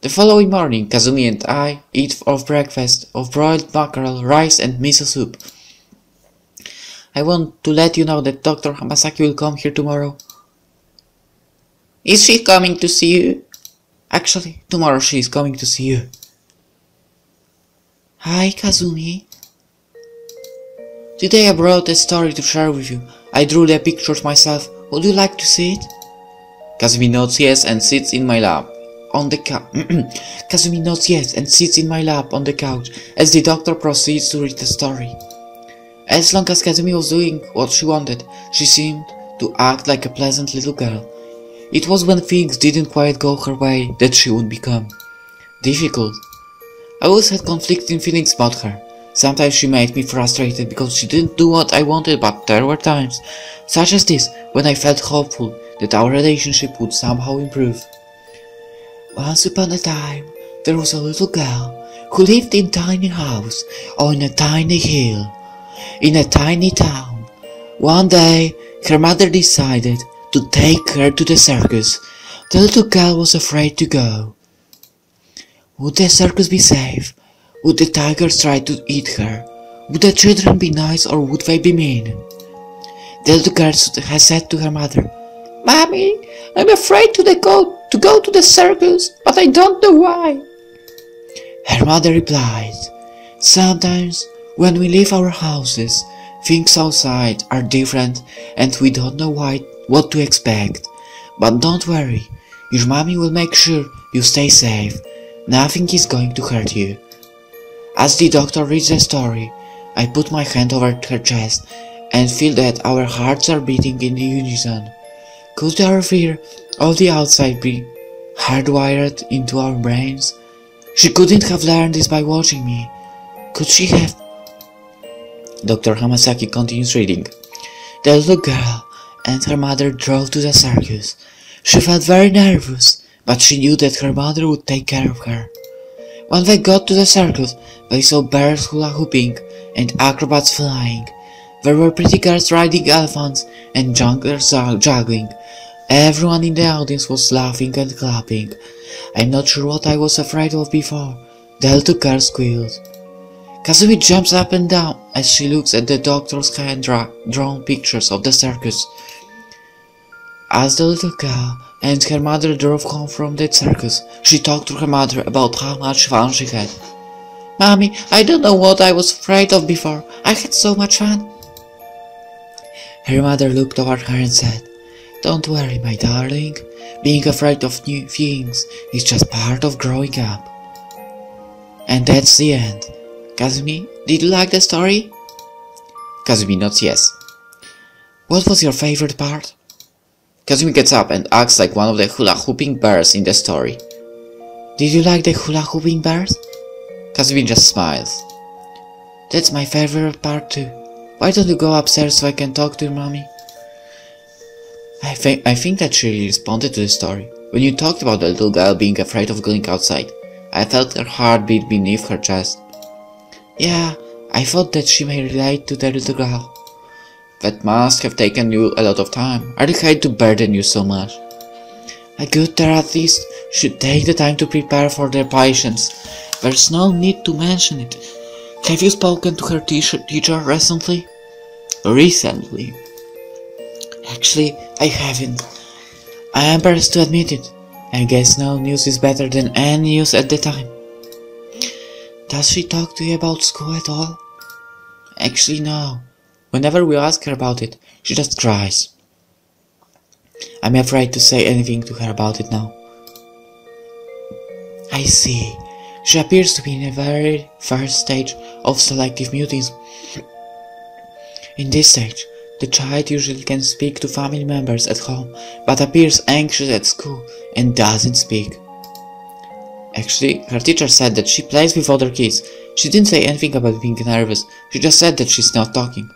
The following morning, Kazumi and I eat of breakfast of broiled mackerel, rice and miso soup. I want to let you know that Dr. Hamasaki will come here tomorrow. Is she coming to see you? Actually, tomorrow she is coming to see you. Hi, Kazumi. Today I brought a story to share with you. I drew the pictures myself. Would you like to see it? Kazumi nods yes and sits in my lap on the couch. Kazumi nods yes and sits in my lap on the couch as the doctor proceeds to read the story. As long as Kazumi was doing what she wanted, she seemed to act like a pleasant little girl. It was when things didn't quite go her way that she would become difficult. I always had conflicting feelings about her. Sometimes she made me frustrated because she didn't do what I wanted, but there were times, such as this, when I felt hopeful that our relationship would somehow improve. Once upon a time, there was a little girl who lived in a tiny house on a tiny hill, in a tiny town. One day, her mother decided to take her to the circus. The little girl was afraid to go. Would the circus be safe? Would the tigers try to eat her? Would the children be nice or would they be mean? The little girl has said to her mother, "Mommy, I'm afraid to go to the circus, but I don't know why." Her mother replied, "Sometimes when we leave our houses, things outside are different and we don't know what to expect. But don't worry, your mommy will make sure you stay safe. Nothing is going to hurt you." As the doctor reads the story, I put my hand over her chest and feel that our hearts are beating in unison. Could our fear of the outside be hardwired into our brains? She couldn't have learned this by watching me. Could she have? Dr. Hamasaki continues reading. The little girl and her mother drove to the circus. She felt very nervous, but she knew that her mother would take care of her. When they got to the circus, they saw bears hula hooping and acrobats flying. There were pretty girls riding elephants and junglers juggling. Everyone in the audience was laughing and clapping. I'm not sure what I was afraid of before. The little girl squealed. Kazumi jumps up and down as she looks at the doctor's hand-drawn pictures of the circus. As the little girl and her mother drove home from the circus, she talked to her mother about how much fun she had. "Mommy, I don't know what I was afraid of before. I had so much fun." Her mother looked over her and said, "Don't worry, my darling. Being afraid of new things is just part of growing up." And that's the end. Kazumi, did you like the story? Kazumi nods yes. What was your favorite part? Kazumi gets up and acts like one of the hula hooping bears in the story. Did you like the hula hooping bears? Kazumi just smiles. That's my favorite part too. Why don't you go upstairs so I can talk to your mommy? I think that she really responded to the story. When you talked about the little girl being afraid of going outside, I felt her heart beat beneath her chest. Yeah, I thought that she may relate to the little girl. That must have taken you a lot of time. I hate to burden you so much. A good therapist should take the time to prepare for their patients. There's no need to mention it. Have you spoken to her teacher recently? Recently? Actually, I haven't. I am embarrassed to admit it. I guess no news is better than any news at the time. Does she talk to you about school at all? Actually, no. Whenever we ask her about it, she just cries. I'm afraid to say anything to her about it now. I see. She appears to be in the very first stage of selective mutism. In this stage, the child usually can speak to family members at home, but appears anxious at school and doesn't speak. Actually, her teacher said that she plays with other kids. She didn't say anything about being nervous, she just said that she's not talking.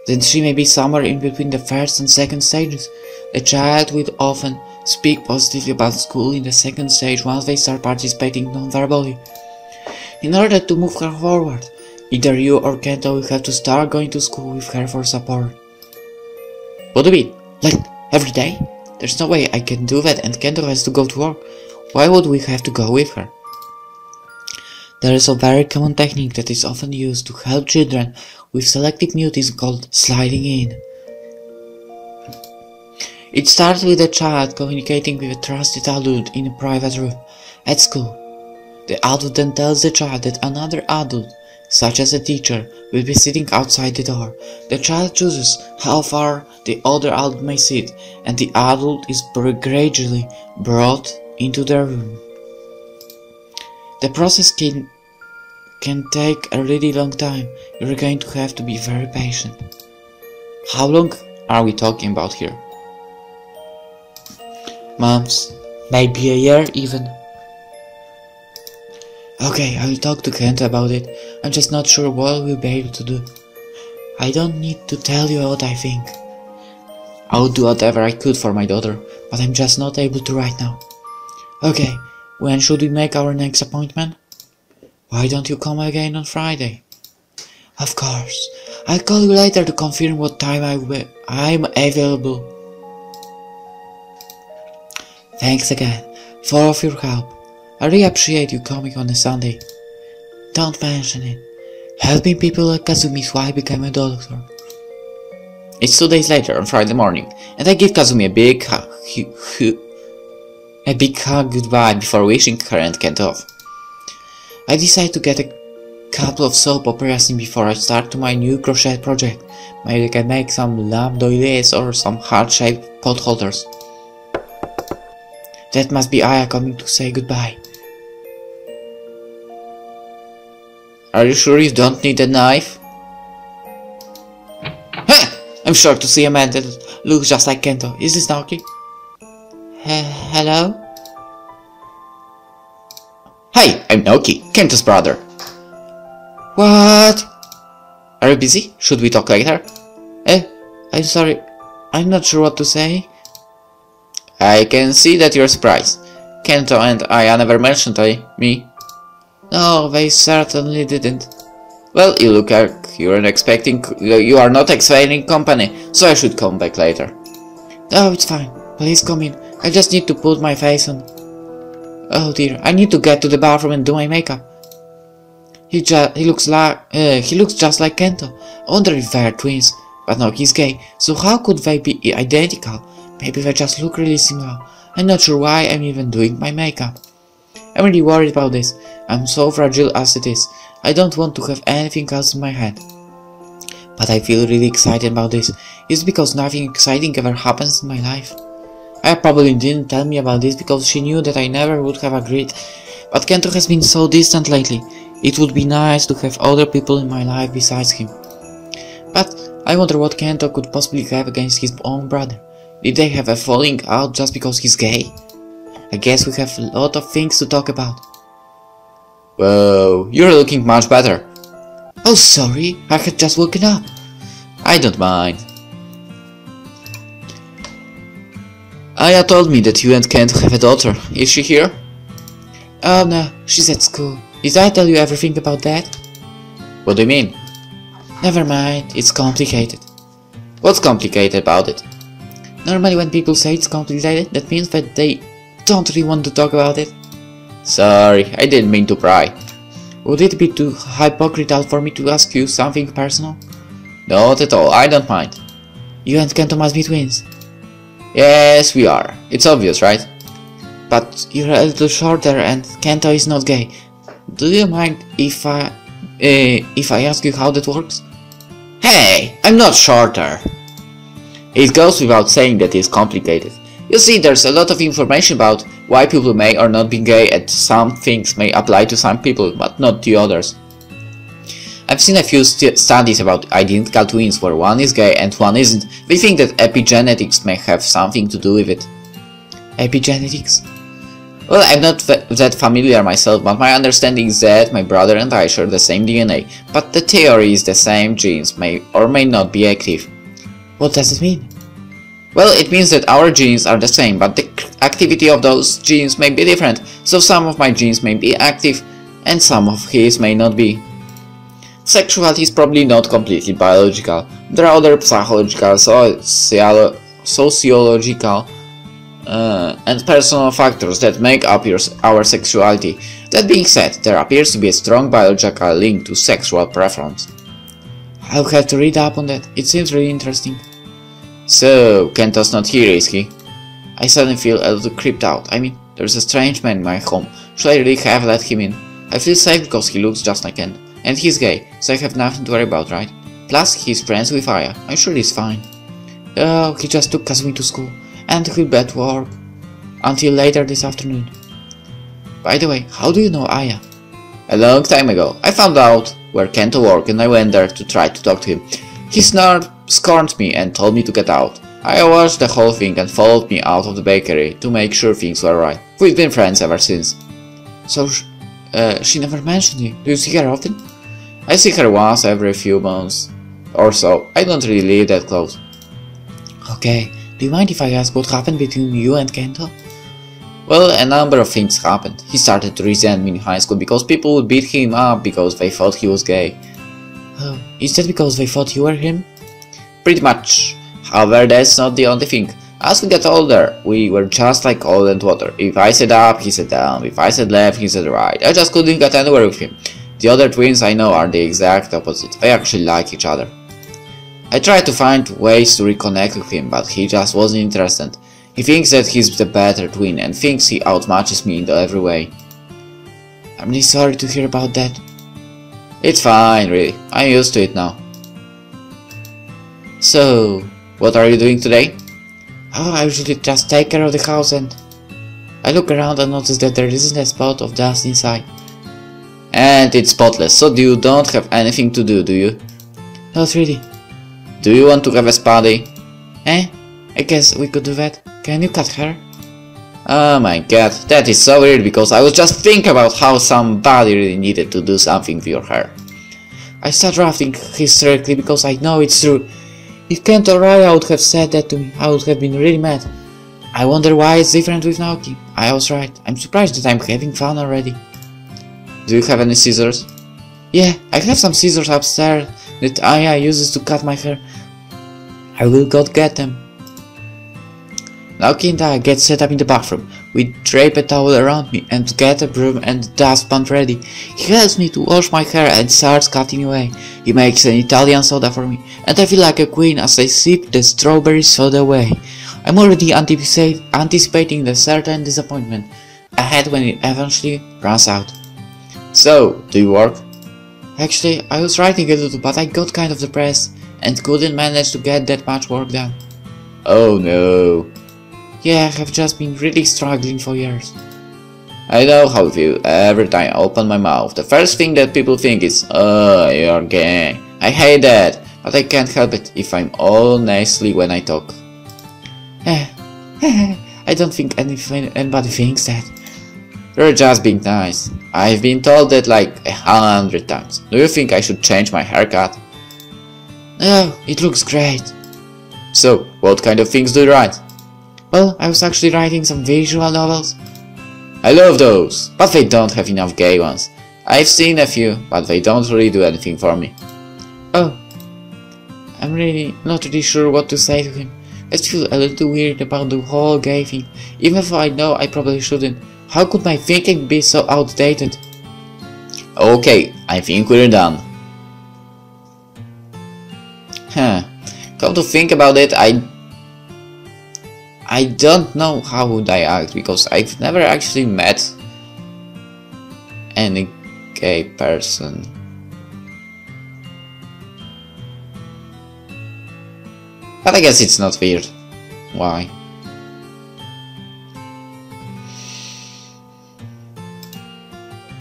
Then she may be somewhere in between the first and second stages. The child will often speak positively about school in the second stage once they start participating non-verbally. In order to move her forward, either you or Kento will have to start going to school with her for support. What do you mean? Like, every day? There's no way I can do that and Kento has to go to work. Why would we have to go with her? There is a very common technique that is often used to help children with selective mutism called sliding in. It starts with a child communicating with a trusted adult in a private room at school. The adult then tells the child that another adult, such as a teacher, will be sitting outside the door. The child chooses how far the other adult may sit, and the adult is gradually brought into their room. The process can take a really long time. You're going to have to be very patient. How long are we talking about here? Months, maybe a year even. Okay, I will talk to Kent about it. I'm just not sure what we'll be able to do. I don't need to tell you what I think. I would do whatever I could for my daughter, but I'm just not able to right now. Okay, when should we make our next appointment? Why don't you come again on Friday? Of course. I'll call you later to confirm what time I'm available. Thanks again for all of your help. I really appreciate you coming on a Sunday. Don't mention it. Helping people like Kazumi is why I became a doctor. It's 2 days later on Friday morning, and I give Kazumi a big hug goodbye before wishing her and Kent off. I decide to get a couple of soap operas in before I start to my new crochet project. Maybe I can make some lamp doilies or some heart-shaped pot holders. That must be Aya coming to say goodbye. Are you sure you don't need a knife? Hey! I'm shocked to see a man that looks just like Kento. Is this Naoki? Hello? Hi, I'm Naoki, Kento's brother. What? Are you busy? Should we talk later? I'm sorry. I'm not sure what to say. I can see that you're surprised. Kento and Aya never mentioned me. No, they certainly didn't. Well, you look like you are not expecting company, so I should come back later. Oh, it's fine. Please come in. I just need to put my face on. Oh dear, I need to get to the bathroom and do my makeup. He looks just like Kento. I wonder if they're twins. But no, he's gay, so how could they be identical? Maybe they just look really similar. I'm not sure why I'm even doing my makeup. I'm really worried about this. I'm so fragile as it is. I don't want to have anything else in my head. But I feel really excited about this. It's because nothing exciting ever happens in my life. Aya probably didn't tell me about this because she knew that I never would have agreed. But Kento has been so distant lately. It would be nice to have other people in my life besides him. But I wonder what Kento could possibly have against his own brother. Did they have a falling out just because he's gay? I guess we have a lot of things to talk about. Whoa, you're looking much better. Oh, sorry, I had just woken up. I don't mind. Aya told me that you and Kent have a daughter. Is she here? Oh no, she's at school. Did I tell you everything about that? What do you mean? Never mind, it's complicated. What's complicated about it? Normally when people say it's complicated, that means that they don't really want to talk about it. Sorry, I didn't mean to pry. Would it be too hypocritical for me to ask you something personal? Not at all, I don't mind. You and Kento must be twins. Yes, we are. It's obvious, right? But you're a little shorter and Kento is not gay. Do you mind if I ask you how that works? Hey, I'm not shorter. It goes without saying that it's complicated. You see, there's a lot of information about why people may or not be gay, and some things may apply to some people, but not to others. I've seen a few studies about identical twins where one is gay and one isn't. They think that epigenetics may have something to do with it. Epigenetics? Well, I'm not that familiar myself, but my understanding is that my brother and I share the same DNA, but the theory is the same genes may or may not be active. What does it mean? Well, it means that our genes are the same, but the activity of those genes may be different, so some of my genes may be active, and some of his may not be. Sexuality is probably not completely biological. There are other psychological, sociological, and personal factors that make up our sexuality. That being said, there appears to be a strong biological link to sexual preference. I'll have to read up on that, it seems really interesting. So, Kento's not here, is he? I suddenly feel a little creeped out. I mean, there's a strange man in my home. Should I really have let him in? I feel safe because he looks just like Kento. And he's gay, so I have nothing to worry about, right? Plus, he's friends with Aya. I'm sure he's fine. Oh, he just took Kazumi to school, and he'll be at work until later this afternoon. By the way, how do you know Aya? A long time ago, I found out where Kento worked and I went there to try to talk to him. He scorned me and told me to get out. I watched the whole thing and followed me out of the bakery to make sure things were right. We've been friends ever since. So, she never mentioned you. Do you see her often? I see her once every few months or so. I don't really live that close. Okay, do you mind if I ask what happened between you and Kento? Well, a number of things happened. He started to resent me in high school because people would beat him up because they thought he was gay. Oh, is that because they thought you were him? Pretty much. However, that's not the only thing. As we got older, we were just like oil and water. If I said up, he said down. If I said left, he said right. I just couldn't get anywhere with him. The other twins I know are the exact opposite. They actually like each other. I tried to find ways to reconnect with him, but he just wasn't interested. He thinks that he's the better twin and thinks he outmatches me in every way. I'm really sorry to hear about that. It's fine, really. I'm used to it now. So, what are you doing today? Oh, I usually just take care of the house and I look around and notice that there isn't a spot of dust inside. And it's spotless, so you don't have anything to do you? Not really. Do you want to have a spa day? I guess we could do that. Can you cut hair? Oh my god, that is so weird because I was just thinking about how somebody really needed to do something with your hair. I start laughing hysterically because I know it's true. If Kento or Aya would have said that to me, I would have been really mad. I wonder why it's different with Naoki. I was right. I'm surprised that I'm having fun already. Do you have any scissors? Yeah, I have some scissors upstairs that Aya uses to cut my hair. I will go get them. Naoki and I get set up in the bathroom. We drape a towel around me and get a broom and dustpan ready. He helps me to wash my hair and starts cutting away. He makes an Italian soda for me, and I feel like a queen as I sip the strawberry soda away. I'm already anticipating the certain disappointment ahead when it eventually runs out. So, do you work? Actually, I was writing a little, but I got kind of depressed and couldn't manage to get that much work done. Oh no. Yeah, I have just been really struggling for years. I know how I feel every time I open my mouth. The first thing that people think is, oh, you're gay. I hate that, but I can't help it if I'm all nicely when I talk. I don't think anybody thinks that. You're just being nice. I've been told that like 100 times. Do you think I should change my haircut? No, it looks great. So, what kind of things do you write? Well, I was actually writing some visual novels. I love those, but they don't have enough gay ones. I've seen a few, but they don't really do anything for me. Oh, I'm really not really sure what to say to him. I feel a little weird about the whole gay thing, even though I know I probably shouldn't. How could my thinking be so outdated? Okay, I think we're done. Come to think about it, I don't know how would I act because I've never actually met any gay person. But I guess it's not weird. Why?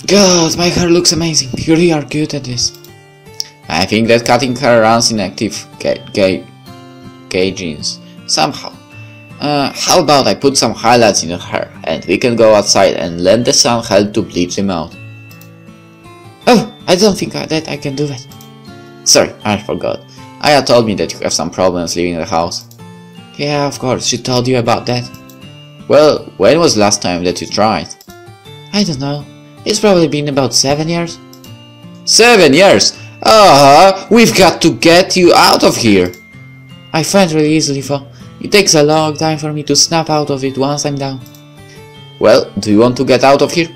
God, my hair looks amazing. You really are good at this. I think that cutting hair runs in active gay genes. Somehow. How about I put some highlights in your hair and we can go outside and let the sun help to bleach them out. Oh, I don't think that I can do that. Sorry, I forgot. Aya told me that you have some problems leaving the house. Yeah, of course, she told you about that. Well, when was the last time that you tried? I don't know. It's probably been about 7 years. 7 years? We've got to get you out of here. I find really easily though. It takes a long time for me to snap out of it once I'm down. Well, do you want to get out of here?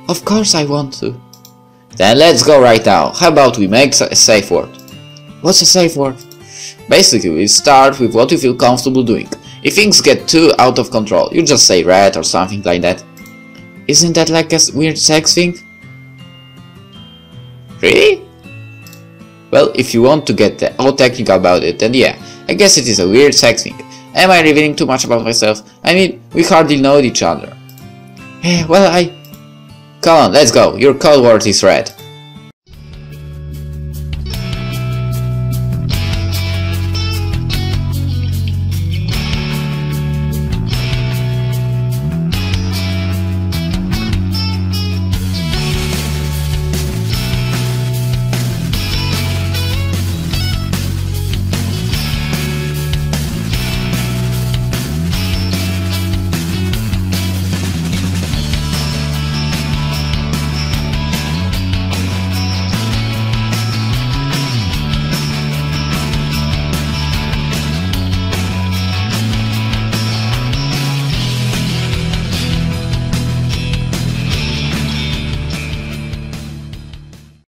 Of course I want to. Then let's go right now. How about we make a safe word? What's a safe word? Basically, we start with what you feel comfortable doing. If things get too out of control, you just say red or something like that. Isn't that like a weird sex thing? Really? Well, if you want to get all technical about it, then yeah, I guess it is a weird sex thing. Am I revealing too much about myself? I mean, we hardly know each other. Well, Come on, let's go. Your code word is red.